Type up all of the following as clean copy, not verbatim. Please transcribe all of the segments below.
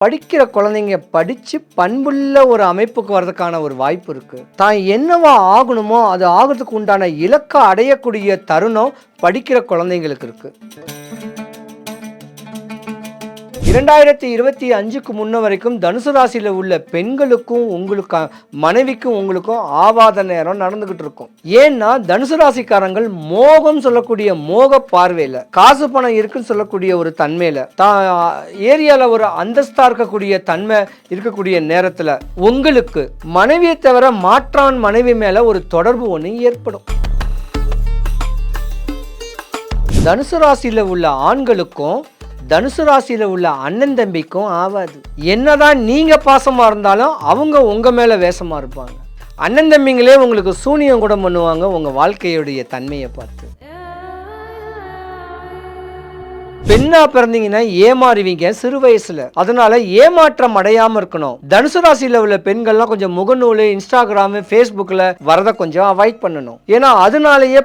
படிக்கிற குழந்தைங்க படித்து பண்புள்ள ஒரு அமைப்புக்கு வர்றதுக்கான ஒரு வாய்ப்பு இருக்குது. தான் என்னவா ஆகணுமோ அது ஆகிறதுக்கு உண்டான இலக்கை அடையக்கூடிய தருணம் படிக்கிற குழந்தைங்களுக்கு இருக்குது. 2025க்கு முன்ன வரைக்கும் தனுசு ராசியில் உள்ள பெண்களுக்கும் உங்களுக்கும் மனைவிக்கும் உங்களுக்கும் ஆவாத நேரம் நடந்துகிட்டு இருக்கும். ஏன்னா தனுசு ராசிக்காரங்கள் மோகம் சொல்லக்கூடிய மோக பார்வையில் காசு பணம் இருக்குன்னு சொல்லக்கூடிய ஒரு தன்மையில தான் ஏரியால ஒரு அந்தஸ்தா இருக்கக்கூடிய தன்மை இருக்கக்கூடிய நேரத்தில் உங்களுக்கு மனைவியை தவிர மாற்றான் மனைவி மேல ஒரு தொடர்பு ஒன்று ஏற்படும். தனுசு ராசியில் உள்ள ஆண்களுக்கும் தனுசு ராசியில் உள்ள அண்ணன் தம்பிக்கும் ஆகாது. என்னதான் நீங்க பாசமா இருந்தாலும் அவங்க உங்க மேல வேஷமா இருப்பாங்க. அண்ணன் தம்பிங்களே உங்களுக்கு சூனியம் கூட பண்ணுவாங்க உங்க வாழ்க்கையுடைய தன்மையை பார்த்து. பெண்ணா பிறந்தீங்கன்னா ஏமாறுவீங்க சிறு வயசுல. அதனால ஏமாற்றம் அடையாம இருக்கணும். தனுசு ராசியில உள்ள பெண்கள்லாம் கொஞ்சம் முகநூல், இன்ஸ்டாகிராம், ஃபேஸ்புக்ல வரதை கொஞ்சம் அவாய்ட் பண்ணணும். ஏன்னா அதனாலேயே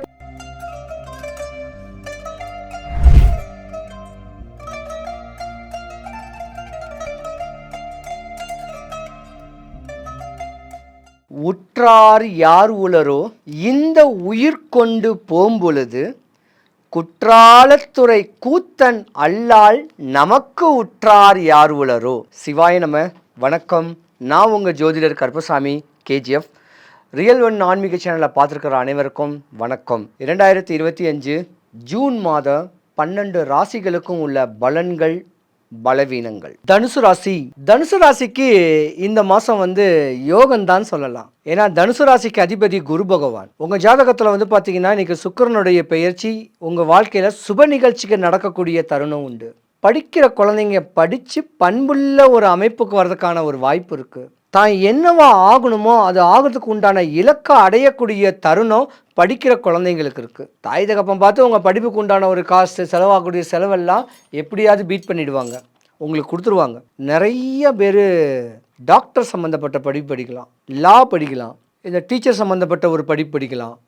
உற்றார் யார் உளரோ இந்த உயிர் கொண்டு போம்பொழுது குற்றாலத்துறை கூத்தன் அல்லால் நமக்கு உற்றார் யார் உளரோ. சிவாய நம. வணக்கம். நான் உங்கள் ஜோதிடர் கருப்பசாமி கேஜிஎஃப். ரியல் ஒன் ஆன்மீக சேனலை பார்த்துருக்கிற அனைவருக்கும் வணக்கம். 2025 ஜூன் மாதம் 12 ராசிகளுக்கும் உள்ள பலன்கள் பலவீனங்கள். தனுசு ராசிக்கு இந்த மாதம் யோகம்தான் சொல்லலாம். ஏன்னா தனுசு ராசிக்கு அதிபதி குரு பகவான். உங்கள் ஜாதகத்தில் பார்த்தீங்கன்னா இன்னைக்கு சுக்கிரனுடைய பெயர்ச்சி உங்கள் வாழ்க்கையில் சுப நிகழ்ச்சிக்கு நடக்கக்கூடிய தருணம் உண்டு. படிக்கிற குழந்தைங்க படித்து பண்புள்ள ஒரு அமைப்புக்கு வர்றதுக்கான ஒரு வாய்ப்பு இருக்குது. தான் என்னவா ஆகணுமோ அது ஆகிறதுக்கு உண்டான இலக்கை அடையக்கூடிய தருணம் படிக்கிற குழந்தைங்களுக்கு இருக்குது. தாய் தகப்பம் பார்த்து உங்கள் படிப்புக்கு உண்டான ஒரு காசு செலவாகக்கூடிய செலவெல்லாம் எப்படியாவது பீட் பண்ணிவிடுவாங்க, உங்களுக்கு கொடுத்துருவாங்க. நிறைய பேர் டாக்டர் சம்மந்தப்பட்ட படிப்பு படிக்கலாம், லா படிக்கலாம், இந்த டீச்சர் சம்மந்தப்பட்ட ஒரு படிப்பு படிக்கலாம்,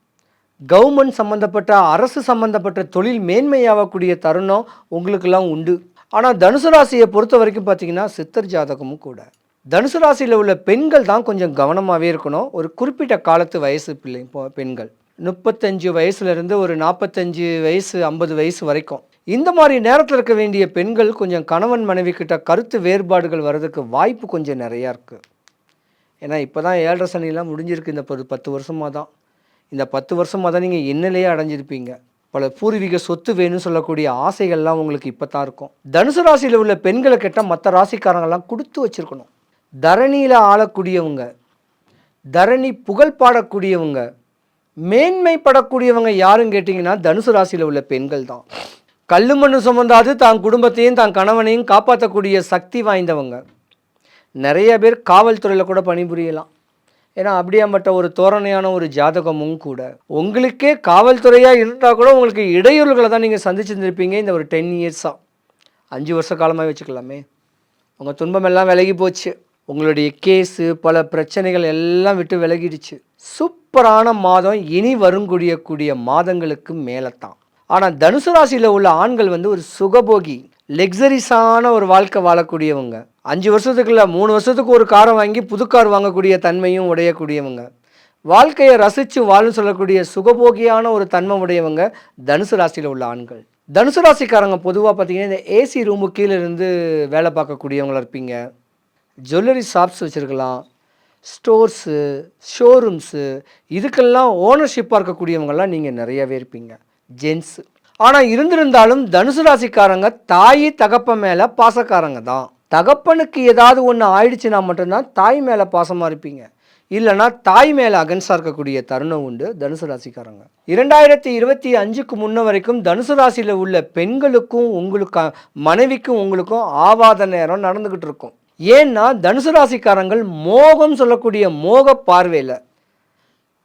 கவர்மெண்ட் சம்மந்தப்பட்ட அரசு சம்மந்தப்பட்ட தொழில் மேன்மையாகக்கூடிய தருணம் உங்களுக்கெல்லாம் உண்டு. ஆனால் தனுசு ராசியை பொறுத்த வரைக்கும் பார்த்தீங்கன்னா சித்தர் ஜாதகமும் கூட. தனுசு ராசியில் உள்ள பெண்கள் தான் கொஞ்சம் கவனமாகவே இருக்கணும். ஒரு குறிப்பிட்ட காலத்து வயசு பெண்கள் 35 வயசுலேருந்து ஒரு 45 வயசு 50 வயசு வரைக்கும் இந்த மாதிரி நேரத்தில் இருக்க வேண்டிய பெண்கள் கொஞ்சம் கணவன் மனைவி கிட்ட கருத்து வேறுபாடுகள் வர்றதுக்கு வாய்ப்பு கொஞ்சம் நிறையா இருக்குது. ஏன்னா இப்போ தான் 7.5 சனிலாம் முடிஞ்சிருக்கு. இந்த 10 வருஷமாக தான் இந்த 10 வருஷமாக தான் நீங்கள் என்னையே அடைஞ்சிருப்பீங்க. பல பூர்வீக சொத்து வேணும்னு சொல்லக்கூடிய ஆசைகள்லாம் உங்களுக்கு இப்போ தான் இருக்கும். தனுசு ராசியில் உள்ள பெண்களை கேட்டால் மற்ற ராசிக்காரங்கள்லாம் கொடுத்து வச்சுருக்கணும். தரணியில் ஆளக்கூடியவங்க, தரணி புகழ் பாடக்கூடியவங்க, மேன்மைப்படக்கூடியவங்க யாருன்னு கேட்டிங்கன்னா தனுசு ராசியில் உள்ள பெண்கள் தான். கல்லு மண்ணு சுமந்தாது தான் குடும்பத்தையும் தான் கணவனையும் காப்பாற்றக்கூடிய சக்தி வாய்ந்தவங்க. நிறைய பேர் காவல்துறையில் கூட பணிபுரியலாம். ஏன்னா அப்படியாப்பட்ட ஒரு தோரணையான ஒரு ஜாதகமும் கூட. உங்களுக்கே காவல்துறையாக இருந்தால் கூட உங்களுக்கு இடையூறுகளை தான் நீங்கள் சந்திச்சுருந்துருப்பீங்க இந்த ஒரு 10 இயர்ஸாக. 5 வருஷ காலமாக வச்சுக்கலாமே. உங்கள் துன்பமெல்லாம் விலகி போச்சு. உங்களுடைய கேஸு பல பிரச்சனைகள் எல்லாம் விட்டு விலகிடுச்சு. சூப்பரான மாதம் இனி வருங்கூடிய மாதங்களுக்கு மேலே தான். ஆனால் தனுசு ராசியில் உள்ள ஆண்கள் ஒரு சுகபோகி லெக்ஸரிஸான ஒரு வாழ்க்கை வாழக்கூடியவங்க. 5 வருஷத்துக்குள்ள 3 வருஷத்துக்கு ஒரு காரை வாங்கி புது கார் வாங்கக்கூடிய தன்மையும் உடையக்கூடியவங்க. வாழ்க்கையை ரசித்து வாழும் சொல்லக்கூடிய சுகபோகியான ஒரு தன்மை உடையவங்க தனுசு ராசியில் உள்ள ஆண்கள். தனுசு ராசிக்காரங்க பொதுவாக பார்த்தீங்கன்னா இந்த ஏசி ரூமு கீழே இருந்து வேலை பார்க்கக்கூடியவங்களா இருப்பீங்க. ஜுவல்லரி ஷாப்ஸ் வச்சுருக்கலாம், ஸ்டோர்ஸு, ஷோரூம்ஸு, இதுக்கெல்லாம் ஓனர்ஷிப்பாக இருக்கக்கூடியவங்கெல்லாம் நீங்கள் நிறையவே இருப்பீங்க ஜென்ஸு. ஆனால் இருந்திருந்தாலும் தனுசு ராசிக்காரங்க தாய் தகப்பன் மேலே பாசக்காரங்க தான். தகப்பனுக்கு ஏதாவது ஒன்று ஆயிடுச்சுன்னா மட்டும்தான் தாய் மேலே பாசமாக இருப்பீங்க. இல்லைனா தாய் மேலே அகன்ஸாக இருக்கக்கூடிய தருணம் உண்டு தனுசு ராசிக்காரங்க. 2025க்கு முன்ன வரைக்கும் தனுசு ராசியில் உள்ள பெண்களுக்கும் உங்களுக்கும் மனைவிக்கும் உங்களுக்கும் ஆவாத நேரம் நடந்துக்கிட்டு இருக்கும். ஏன்னா தனுசு ராசிக்காரங்கள் மோகம் சொல்லக்கூடிய மோக பார்வையில்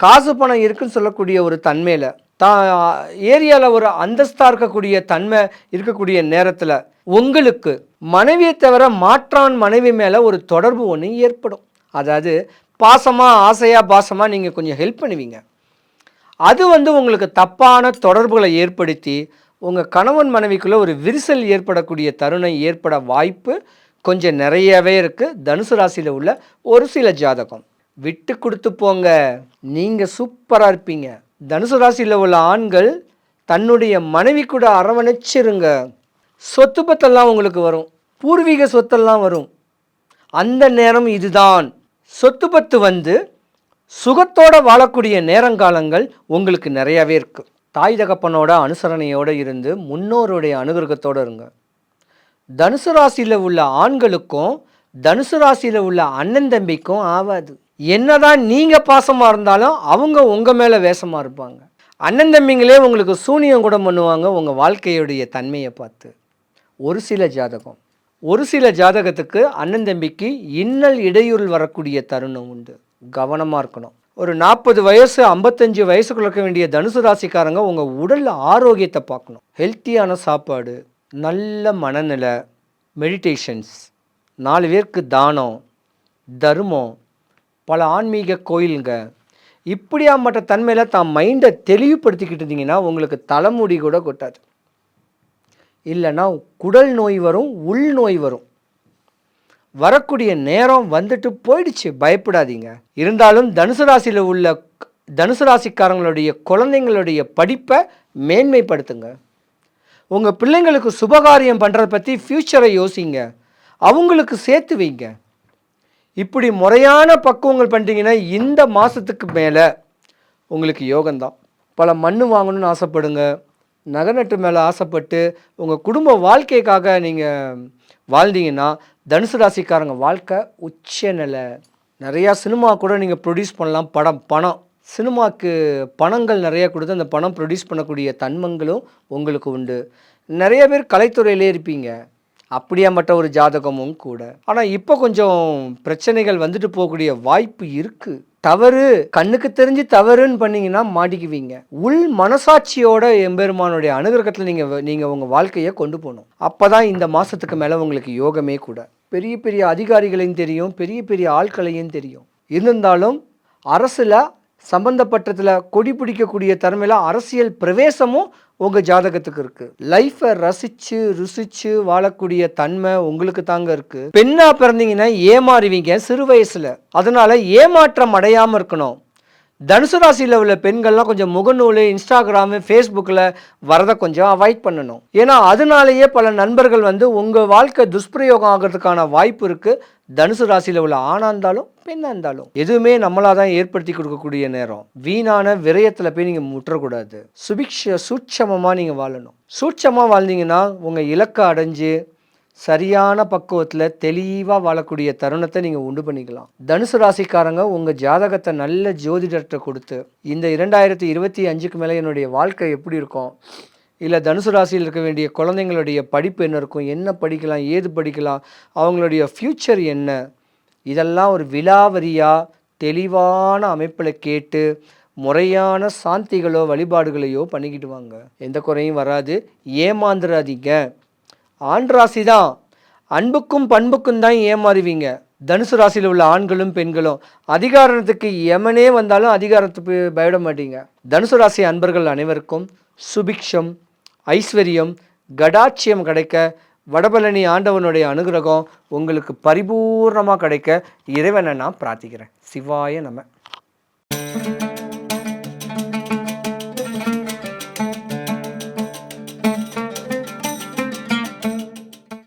காசு பணம் இருக்குன்னு சொல்லக்கூடிய ஒரு தன்மையில் தான் ஏரியாவில் ஒரு அந்தஸ்தா இருக்கக்கூடிய தன்மை இருக்கக்கூடிய நேரத்தில் உங்களுக்கு மனைவியை தவிர மாற்றான் மனைவி மேலே ஒரு தொடர்பு ஒன்று ஏற்படும். அதாவது பாசமாக ஆசையாக பாசமாக நீங்கள் கொஞ்சம் ஹெல்ப் பண்ணுவீங்க. அது உங்களுக்கு தப்பான தொடர்புகளை ஏற்படுத்தி உங்கள் கணவன் மனைவிக்குள்ளே ஒரு விரிசல் ஏற்படக்கூடிய தருணம் ஏற்பட வாய்ப்பு கொஞ்சம் நிறையவே இருக்குது தனுசு ராசியில் உள்ள ஒரு சில ஜாதகம். விட்டு கொடுத்து போங்க, நீங்கள் சூப்பராக இருப்பீங்க. தனுசு ராசியில் உள்ள ஆண்கள் தன்னுடைய மனைவி கூட அரவணைச்சிருங்க. சொத்து பத்தெல்லாம் உங்களுக்கு வரும், பூர்வீக சொத்தெல்லாம் வரும். அந்த நேரம் இதுதான். சொத்து பத்து வந்து சுகத்தோடு வாழக்கூடிய நேரங்காலங்கள் உங்களுக்கு நிறையாவே இருக்குது. தாய் தகப்பனோட அனுசரணையோடு இருந்து முன்னோருடைய அனுகிரகத்தோடு இருங்க. தனுசு ராசியில் உள்ள ஆண்களுக்கும் தனுசு ராசியில் உள்ள அண்ணன் தம்பிக்கும் ஆகாது. என்னதான் நீங்கள் பாசமாக இருந்தாலும் அவங்க உங்கள் மேலே வேஷமாக இருப்பாங்க. அண்ணன் தம்பிங்களே உங்களுக்கு சூனியம் கூட பண்ணுவாங்க உங்கள் வாழ்க்கையுடைய தன்மையை பார்த்து. ஒரு சில ஜாதகத்துக்கு அண்ணன் தம்பிக்கு இன்னல் இடையூறு வரக்கூடிய தருணம் உண்டு. கவனமாக இருக்கணும். ஒரு 40 வயசு 55 வயசுக்குள்ள இருக்க வேண்டிய தனுசு ராசிக்காரங்க உங்கள் உடல் ஆரோக்கியத்தை பார்க்கணும். ஹெல்த்தியான சாப்பாடு, நல்ல மனநிலை, மெடிடேஷன்ஸ், 4 பேருக்கு தானம், தர்மம், பல ஆன்மீக கோயிலுங்க, இப்படியாப்பட்ட தன்மையில் தான் மைண்டை தெளிவுபடுத்திக்கிட்டு இருந்தீங்கன்னா உங்களுக்கு தலைமுடி கூட கொட்டாது. இல்லைன்னா குடல் நோய் வரும், உள் நோய் வரும். வரக்கூடிய நேரம் வந்துட்டு போயிடுச்சு, பயப்படாதீங்க. இருந்தாலும் தனுசு ராசிக்காரங்களுடைய குழந்தைங்களுடைய படிப்பை மேன்மைப்படுத்துங்க. உங்கள் பிள்ளைங்களுக்கு சுபகாரியம் பண்ணுறதை பற்றி ஃப்யூச்சரை யோசிங்க, அவங்களுக்கு சேர்த்து வைங்க. இப்படி முறையான பக்குவங்கள் பண்ணிட்டீங்கன்னா இந்த மாதத்துக்கு மேலே உங்களுக்கு யோகம்தான். பல மண் வாங்கணும்னு ஆசைப்படுங்க, நகை நட்டு மேலே ஆசைப்பட்டு உங்கள் குடும்ப வாழ்க்கைக்காக நீங்கள் வாழ்ந்தீங்கன்னா தனுசு ராசிக்காரங்க வாழ்க்கை உச்ச நிலை. நிறையா சினிமா கூட நீங்கள் ப்ரொடியூஸ் பண்ணலாம். பணம் சினிமாவுக்கு பணங்கள் நிறைய கொடுத்து அந்த பணம் ப்ரொடியூஸ் பண்ணக்கூடிய தன்மங்களும் உங்களுக்கு உண்டு. நிறைய பேர் கலைத்துறையிலே இருப்பீங்க, அப்படியாப்பட்ட ஒரு ஜாதகமும் கூட. ஆனால் இப்போ கொஞ்சம் பிரச்சனைகள் வந்துட்டு போகக்கூடிய வாய்ப்பு இருக்குது. தவறு கண்ணுக்கு தெரிஞ்சு தவறுன்னு பண்ணிங்கன்னா மாட்டிக்குவீங்க. உள் மனசாட்சியோட எம்பெருமானுடைய அனுகிரகத்தில் நீங்கள் உங்கள் வாழ்க்கையை கொண்டு போகணும். அப்போ தான் இந்த மாதத்துக்கு மேலே உங்களுக்கு யோகமே கூட. பெரிய பெரிய அதிகாரிகளையும் தெரியும், பெரிய பெரிய ஆட்களையும் தெரியும். இருந்தாலும் அரசில் சம்பந்தப்பட்டதில் கொடி பிடிக்கக்கூடிய தன்மையில் அரசியல் பிரவேசமும் உங்கள் ஜாதகத்துக்கு இருக்குது. லைஃப்பை ருசிச்சு வாழக்கூடிய தன்மை உங்களுக்கு தாங்க இருக்குது. பெண்ணாக பிறந்தீங்கன்னா ஏமாறுவீங்க சிறு வயசில். அதனால் ஏமாற்றம் அடையாமல் இருக்கணும். தனுசு ராசியில் உள்ள பெண்கள்லாம் கொஞ்சம் முகநூல், இன்ஸ்டாகிராமு, ஃபேஸ்புக்கில் வரதை கொஞ்சம் அவாய்ட் பண்ணணும். ஏன்னா அதனாலேயே பல நண்பர்கள் வந்து உங்கள் வாழ்க்கை துஷ்பிரயோகம் ஆகிறதுக்கான வாய்ப்பு இருக்குது. தனுசு ராசியில் உள்ள ஆணாக இருந்தாலும் பெண்ணாக இருந்தாலும் எதுவுமே நம்மளாக தான் ஏற்படுத்தி கொடுக்கக்கூடிய நேரம். வீணான விரயத்தில் போய் நீங்கள் முற்றக்கூடாது. சூட்சமமாக நீங்கள் வாழணும். சூட்சமாக வாழ்ந்தீங்கன்னா உங்கள் இலக்கை அடைஞ்சு சரியான பக்குவத்தில் தெளிவாக வாழக்கூடிய தருணத்தை நீங்கள் உண்டு பண்ணிக்கலாம். தனுசு ராசிக்காரங்க உங்கள் ஜாதகத்தை நல்ல ஜோதிடர்கிட்ட கொடுத்து இந்த 2025க்கு மேலே என்னுடைய வாழ்க்கை எப்படி இருக்கும், இல்லை தனுசு ராசியில் இருக்க வேண்டிய குழந்தைங்களுடைய படிப்பு என்ன இருக்கும், என்ன படிக்கலாம், ஏது படிக்கலாம், அவங்களுடைய ஃப்யூச்சர் என்ன, இதெல்லாம் ஒரு விலாவரியாக தெளிவான அமைப்பில் கேட்டு முறையான சாந்திகளோ வழிபாடுகளையோ பண்ணிக்கிட்டு வாங்க. எந்த குறையும் வராது. ஏமாந்துடாதீங்க. ஆண் ராசி தான், அன்புக்கும் பண்புக்கும் தான் ஏமாறுவீங்க. தனுசு ராசியில் உள்ள ஆண்களும் பெண்களும் அதிகாரத்துக்கு எமனே வந்தாலும் அதிகாரத்துக்கு பயப்பட மாட்டீங்க. தனுசு ராசி அன்பர்கள் அனைவருக்கும் சுபிக்ஷம், ஐஸ்வர்யம், கடாட்சியம் கிடைக்க, வடபழனி ஆண்டவனுடைய அனுகிரகம் உங்களுக்கு பரிபூர்ணமாக கிடைக்க இறைவனை நான் பிரார்த்திக்கிறேன். சிவாய நம.